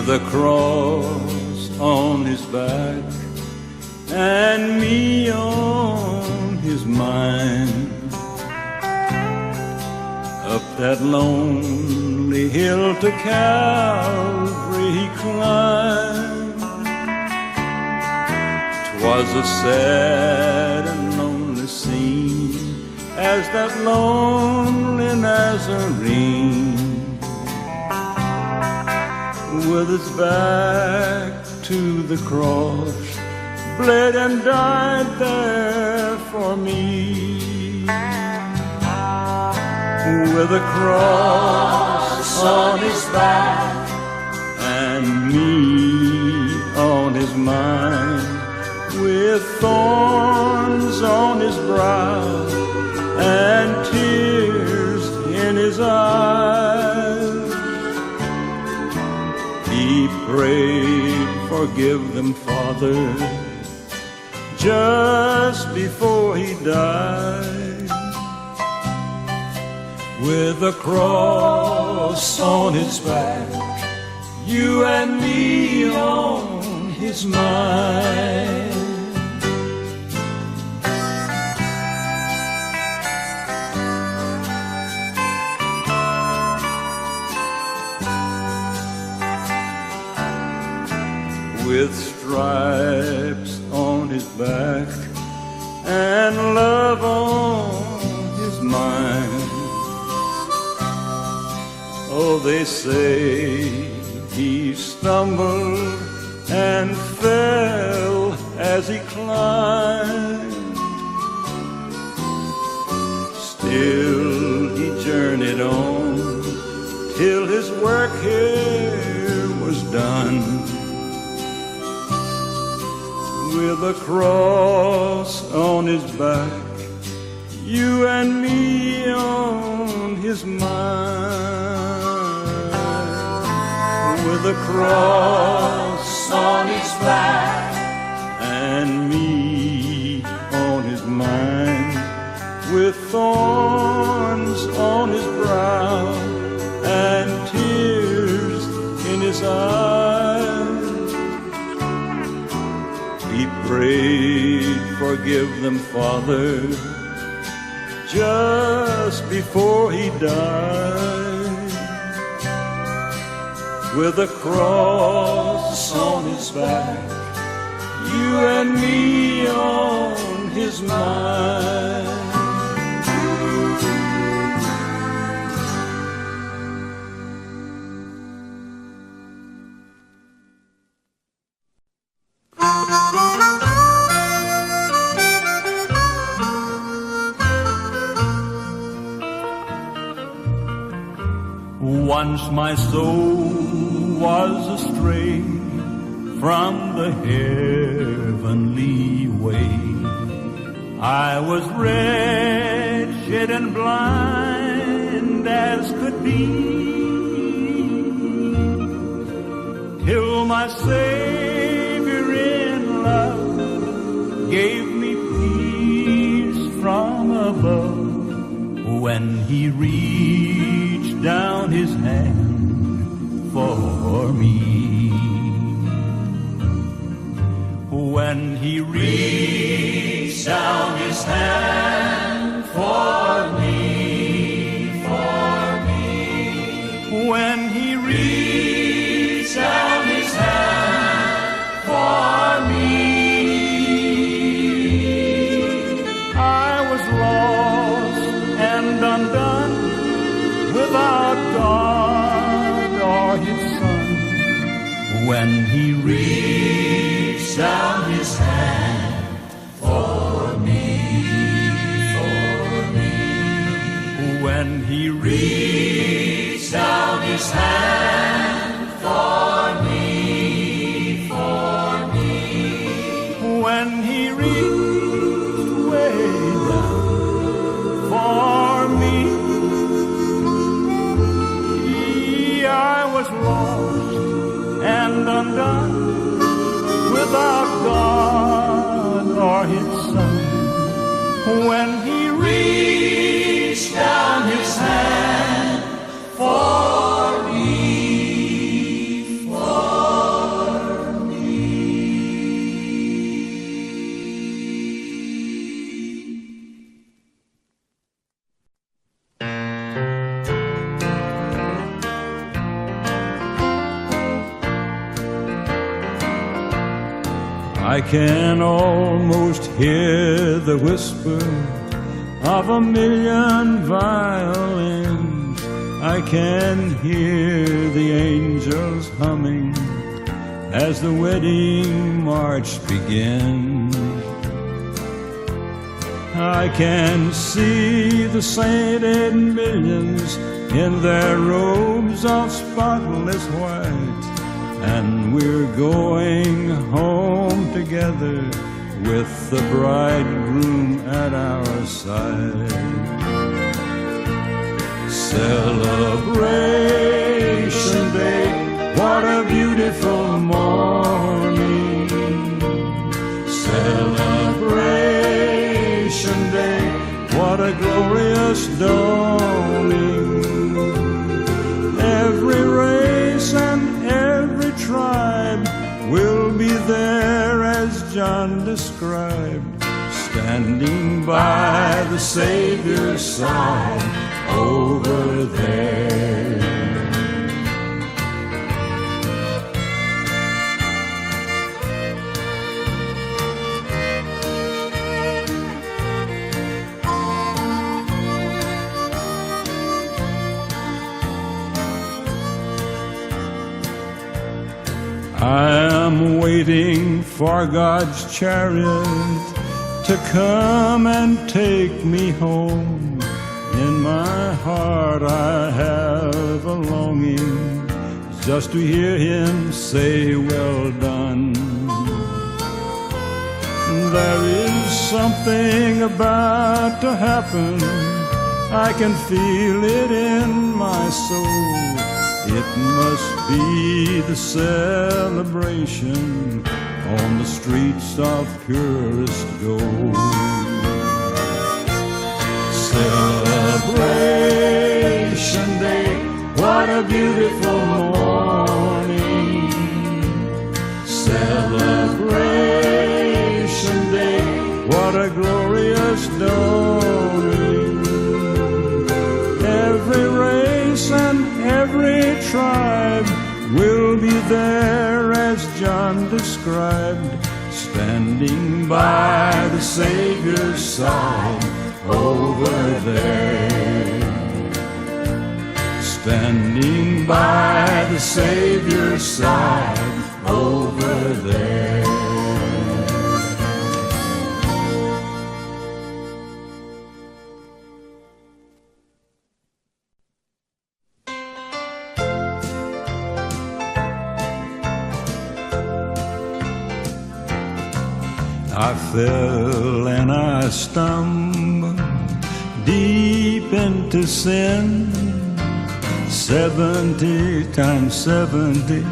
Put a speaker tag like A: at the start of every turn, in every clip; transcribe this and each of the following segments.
A: with a cross on his back and me on his mind. Up that lonely hill to Calvary he climbed. 'Twas a sad and lonely scene as that lonely Nazarene, with his back to the cross, bled and died there for me. With a cross on his back and me on his mind, with thorns on his brow and tears in his eyes, he prayed, "Forgive them, Father," just before he died. With a cross on his back, you and me on his mind. With stripes on his back and love on his mind. Oh, they say he stumbled and fell as he climbed. Still he journeyed on till his work here was done. With a cross on his back, you and me on his mind. With a cross on his back and me on his mind, with thorns on his brow and tears in his eyes, he prayed, "Forgive them, Father," just before he died. With a cross on his back, you and me on his mind. Once my soul was astray from the heavenly way. I was wretched and blind as could be, till my Savior in love gave me peace from above, when he reached down his hand for me. When he reached down his hand for me, when he reached down his hand for me, I was lost and undone, without God or his Son. When he reached down his hand for me, when he reached down his hand for me, when he reached way down for me, I was lost and undone, without God or his Son. When he reached down his hand for me, for I can almost hear the whisper of a million violins. I can hear the angels humming as the wedding march begins. I can see the sainted millions in their robes of spotless white, and we're going home together with the bridegroom at our side. Celebration Day, what a beautiful morning. Celebration Day, what a glorious dawning. Every race and every tribe will be there as John described, standing by the Savior's side over there. I am waiting for God's chariot to come and take me home. In my heart I have a longing just to hear him say, well done. There is something about to happen, I can feel it in my soul. It must be the celebration on the streets of purest gold. Celebration Day, what a beautiful morning. Celebration Day, what a glorious dawning. Every race and every tribe will be there as John described, standing by the Savior's side over there. Standing by the Savior's side over there. I fell and I stumbled deep into sin, 70 times 70,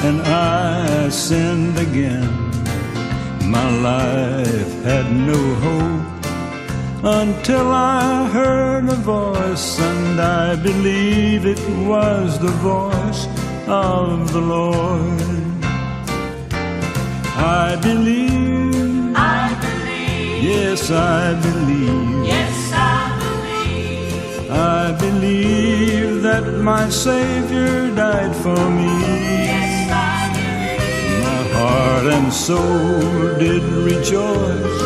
A: and I sinned again. My life had no hope until I heard a voice, and I believe it was the voice of the Lord. I believe, yes, I believe.
B: Yes, I believe.
A: I believe that my Savior died for me.
B: Yes, I believe.
A: My heart and soul did rejoice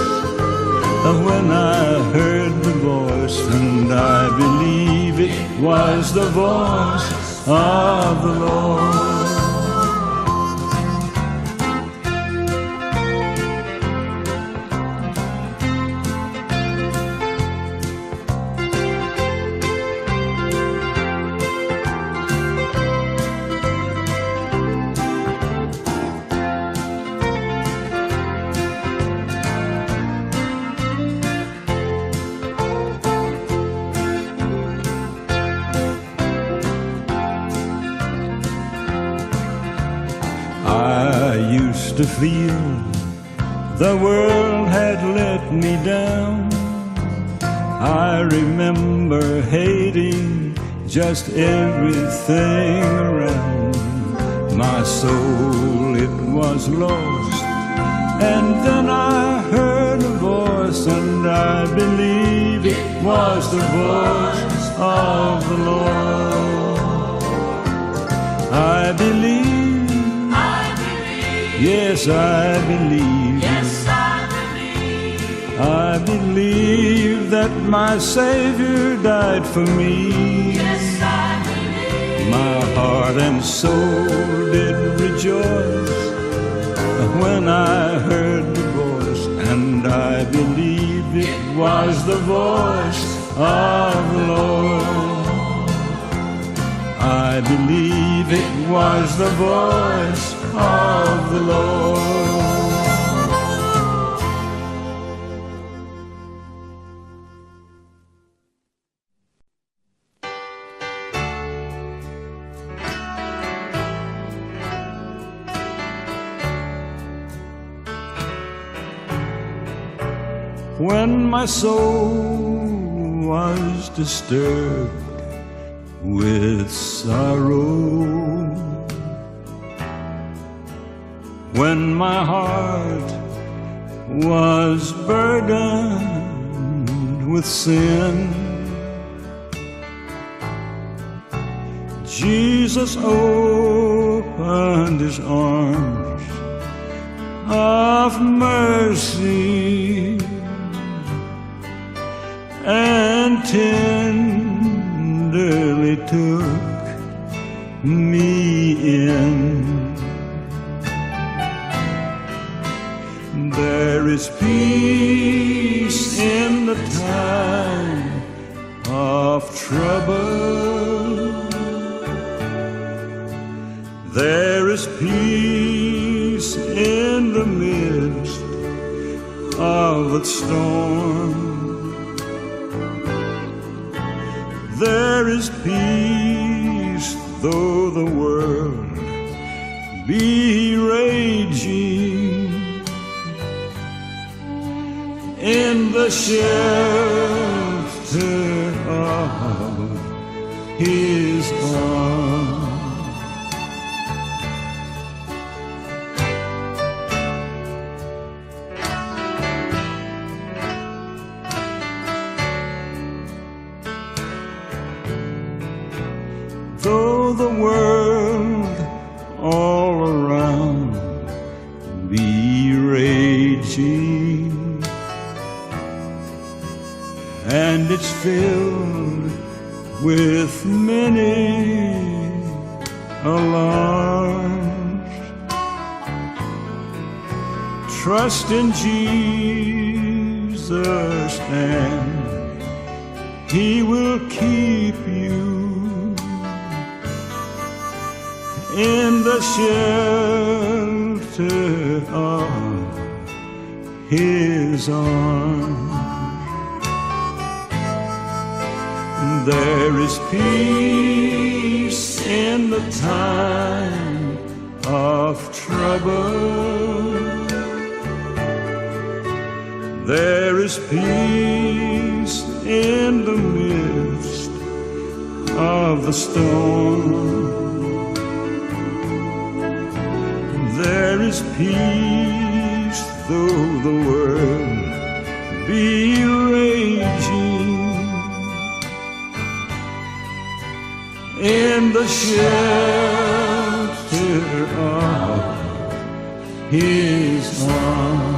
A: when I heard the voice, and I believe it was the voice of the Lord. I used to feel the world had let me down. I remember hating just everything around. My soul, it was lost, and then I heard a voice, and I believe it was the voice of the Lord. I believe, yes, I believe that my Savior died for me.
B: Yes, I believe.
A: My heart and soul did rejoice when I heard the voice, and I believe it was the voice of the Lord. I believe it was the voice of the Lord. When my soul was disturbed with sorrow, when my heart was burdened with sin, Jesus opened his arms of mercy and tenderly took me in. There is peace in the time of trouble. There is peace in the midst of the storm. There is peace though the world be raging. In the shelter of his arms. Though the world all around be raging, and it's filled with many alarms, trust in Jesus and he will keep you in the shelter of his arms. There is peace in the time of trouble. There is peace in the midst of the storm. There is peace though the world be raging. In the shelter of his arms.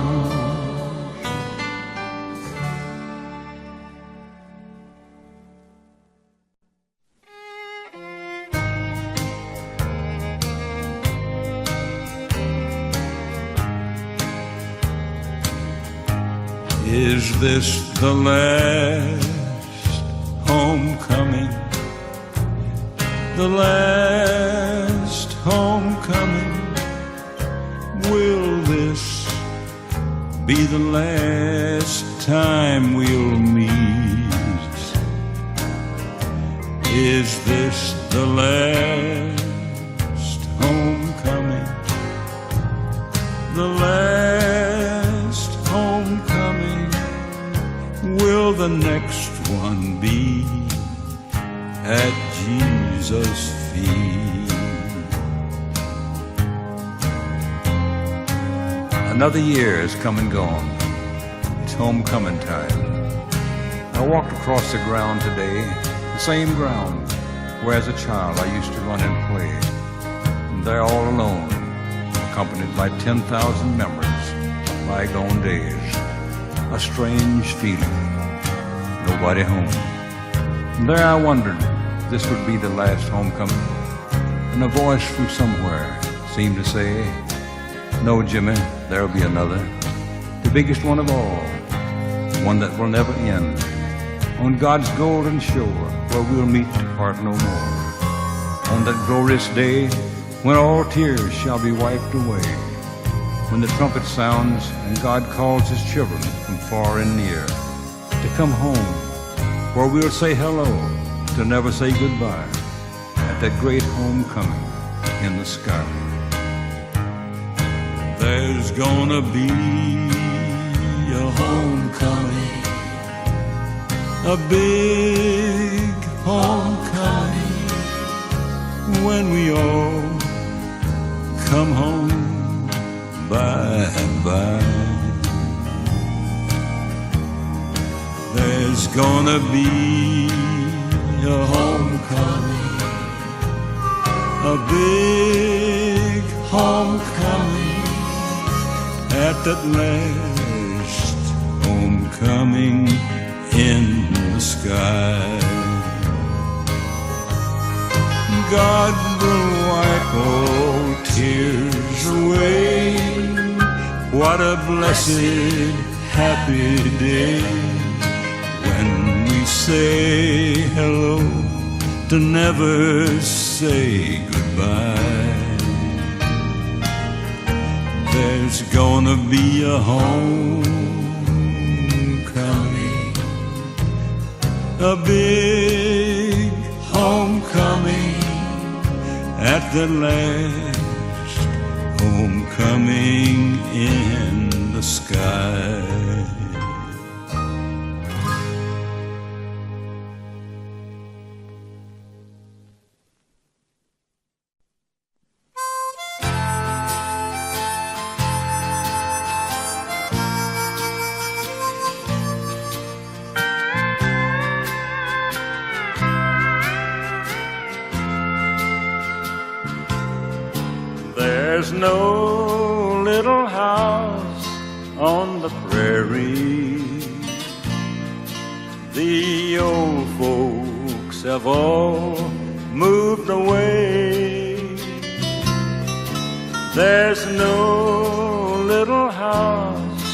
A: Is this the last homecoming? The last homecoming? Will this be the last time we'll meet? Is this the last homecoming? The last homecoming? Will the next one be at Jesus' feet? Another year has come and gone. It's homecoming time. I walked across the ground today, the same ground where as a child I used to run and play. And there all alone, accompanied by 10,000 memories of bygone days. A strange feeling, nobody home. And there I wondered if this would be the last homecoming, and a voice from somewhere seemed to say, "No, Jimmy, there'll be another, the biggest one of all, one that will never end, on God's golden shore where we'll meet to part no more. On that glorious day when all tears shall be wiped away, when the trumpet sounds and God calls his children from far and near to come home, where we'll say hello to never say goodbye at that great homecoming in the sky." There's gonna be a homecoming, a big homecoming, when we all come home by and by. There's gonna be a homecoming, a big homecoming, at that last homecoming in the sky. God will wipe all tears away. What a blessed, happy day when we say hello to never say goodbye. There's gonna be a homecoming, a big homecoming, at the last homecoming in the sky. There's no little house on the prairie. The old folks have all moved away. There's no little house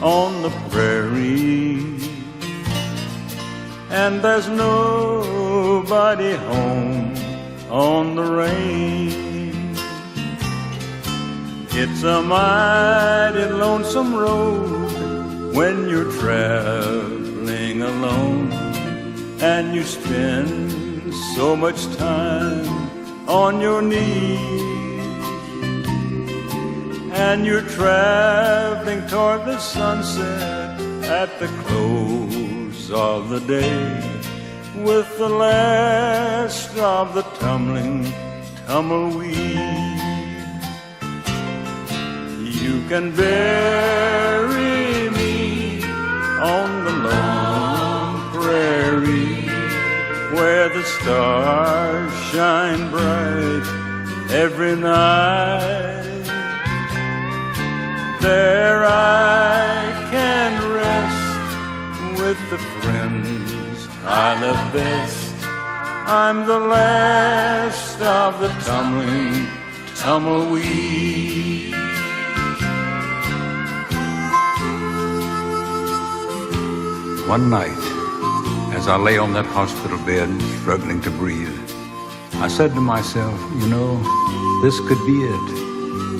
A: on the prairie, and there's nobody home on the range. It's a mighty lonesome road when you're traveling alone, and you spend so much time on your knees, and you're traveling toward the sunset at the close of the day, with the last of the tumbling tumbleweed. You can bury me on the lone prairie, where the stars shine bright every night. There I can rest with the friends I love best. I'm the last of the tumbling tumbleweed. One night, as I lay on that hospital bed, struggling to breathe, I said to myself, you know, this could be it,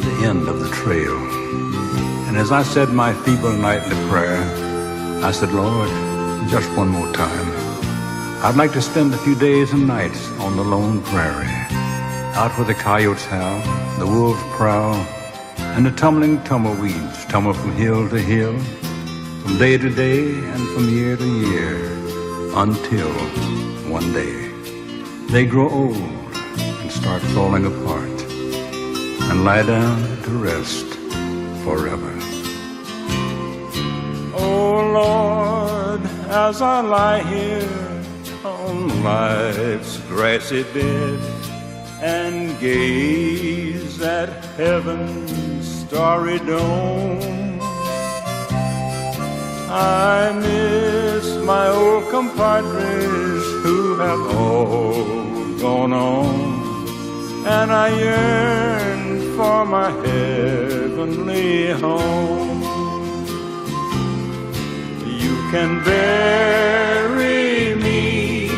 A: the end of the trail. And as I said my feeble nightly prayer, I said, Lord, just one more time, I'd like to spend a few days and nights on the lone prairie, out where the coyotes howl, the wolves prowl, and the tumbling tumbleweeds tumble from hill to hill, from day to day and from year to year, until one day they grow old and start falling apart and lie down to rest forever. Oh Lord, as I lie here on life's grassy bed and gaze at heaven's starry dome, I miss my old compadres who have all gone on, and I yearn for my heavenly home. You can bury me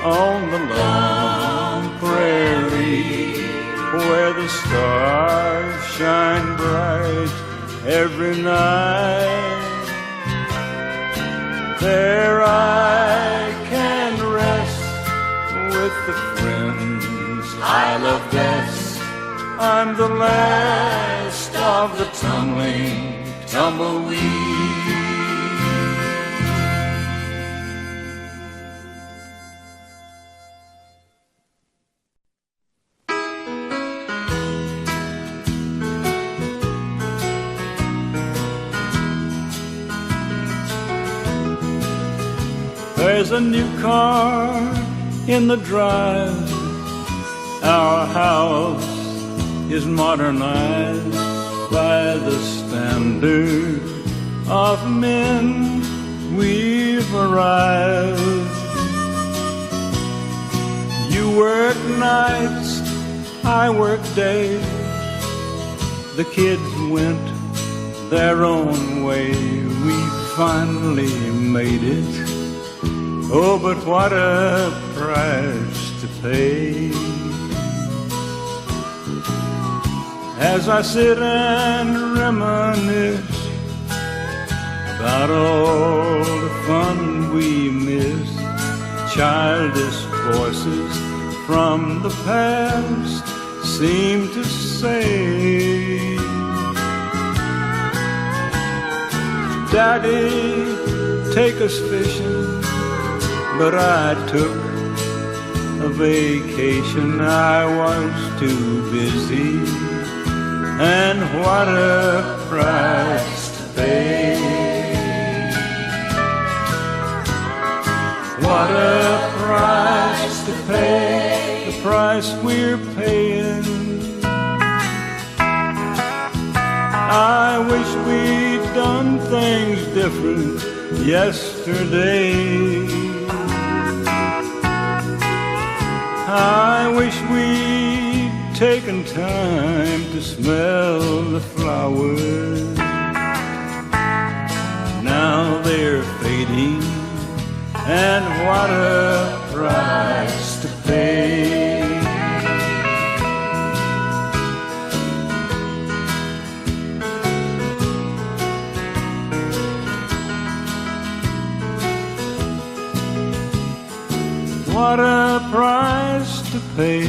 A: on the lone prairie where the stars shine bright every night. There I can rest with the friends I love best. I'm the last of the tumbling tumbleweed. There's a new car in the drive. Our house is modernized by the standard of men. We've arrived. You work nights, I work days. The kids went their own way. We finally made it. Oh, but what a price to pay. As I sit and reminisce about all the fun we missed, childish voices from the past seem to say, Daddy, take us fishing. But I took a vacation, I was too busy, and what a price to pay. What a price to pay, the price we're paying. I wish we'd done things different yesterday. I wish we'd taken time to smell the flowers. Now they're fading, and what a price to pay. What a price to pay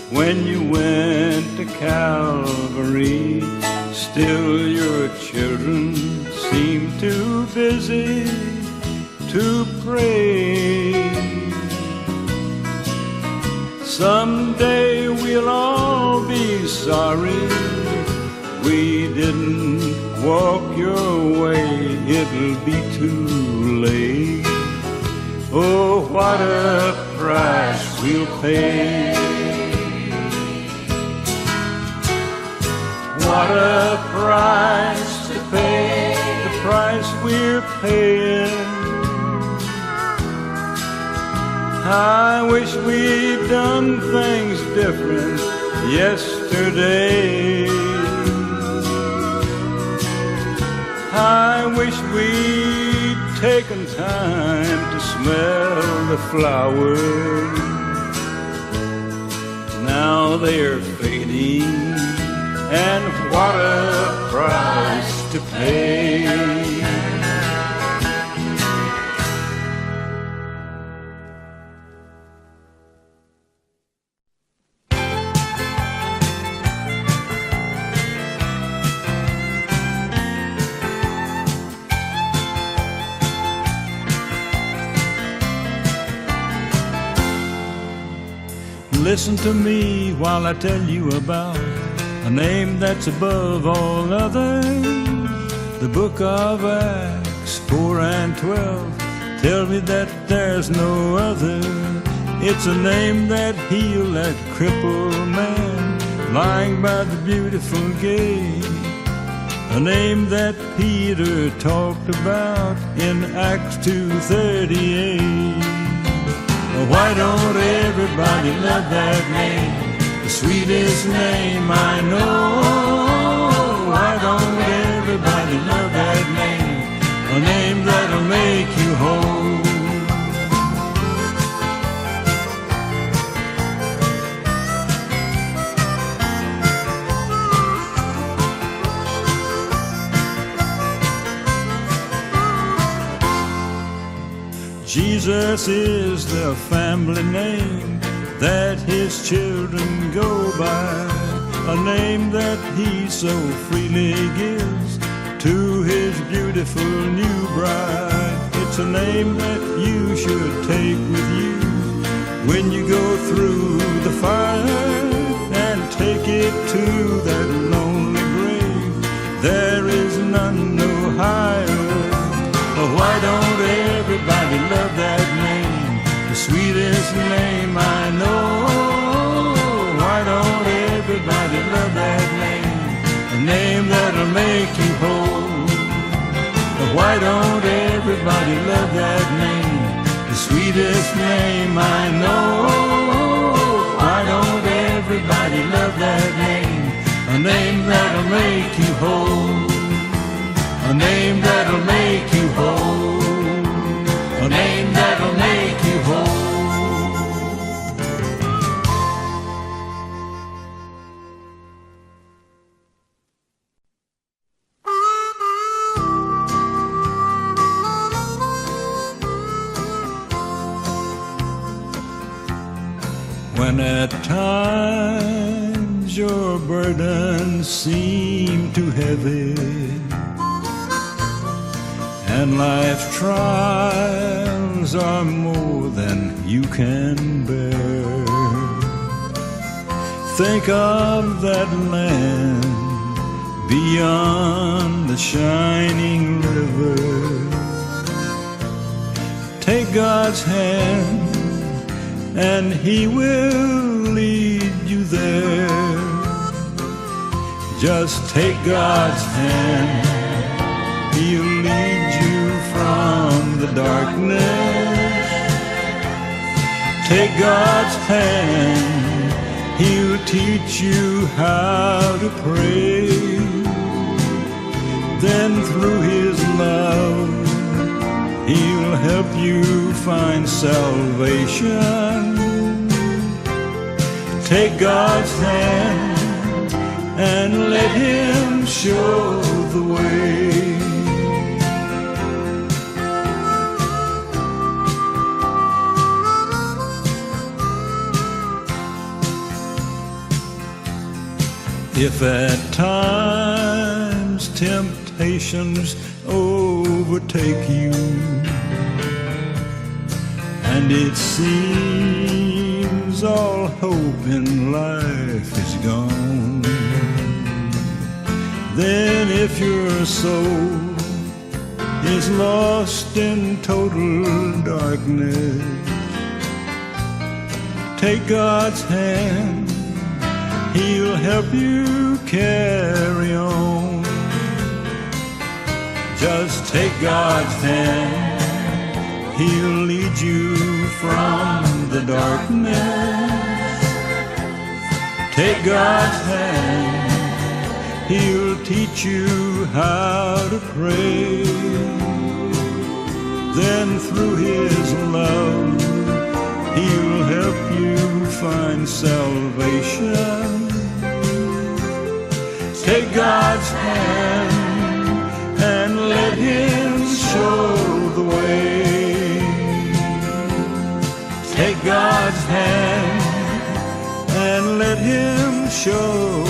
A: when you went to Calvary. Still your children seem too busy to pray. Someday we'll all be sorry we didn't walk your way. It'll be too late. Oh, what a price we'll pay. What a price to pay, the price we're paying. I wish we'd done things different yesterday. I wish we'd taken time to smell the flowers. Now they're fading, and what a price to pay. Listen to me while I tell you about a name that's above all others. The book of Acts 4 and 12 tell me that there's no other. It's a name that healed that crippled man lying by the beautiful gate. A name that Peter Peter talked about in Acts 2:38. Why don't everybody love that name? The sweetest name I know. Why don't everybody love that name? A name that'll make you whole. Jesus is the family name that his children go by, a name that he so freely gives to his beautiful new bride. It's a name that you should take with you when you go through the fire, and take it to that lonely grave. There is none no higher. Why don't everybody love that name? The sweetest name I know. Why don't everybody love that name? A name that'll make you whole. Why don't everybody love that name? The sweetest name I know. Why don't everybody love that name? A name that'll make you whole. A name that'll make you whole. A name that'll make you whole. When at times your burdens seem too heavy, and life's trials are more than you can bear, think of that land beyond the shining river. Take God's hand and he will lead you there. Just take God's hand, he'll lead you from the darkness. Take God's hand, he'll teach you how to pray. Then through his love, he'll help you find salvation. Take God's hand and let him show the way. If at times temptations overtake you, and it seems all hope in life is gone, then if your soul is lost in total darkness, take God's hand, he'll help you carry on. Just take God's hand, he'll lead you from the darkness. Take God's hand, he'll teach you how to pray. Then through his love, he'll help you find salvation. Take God's hand and let him show the way. Take God's hand and let him show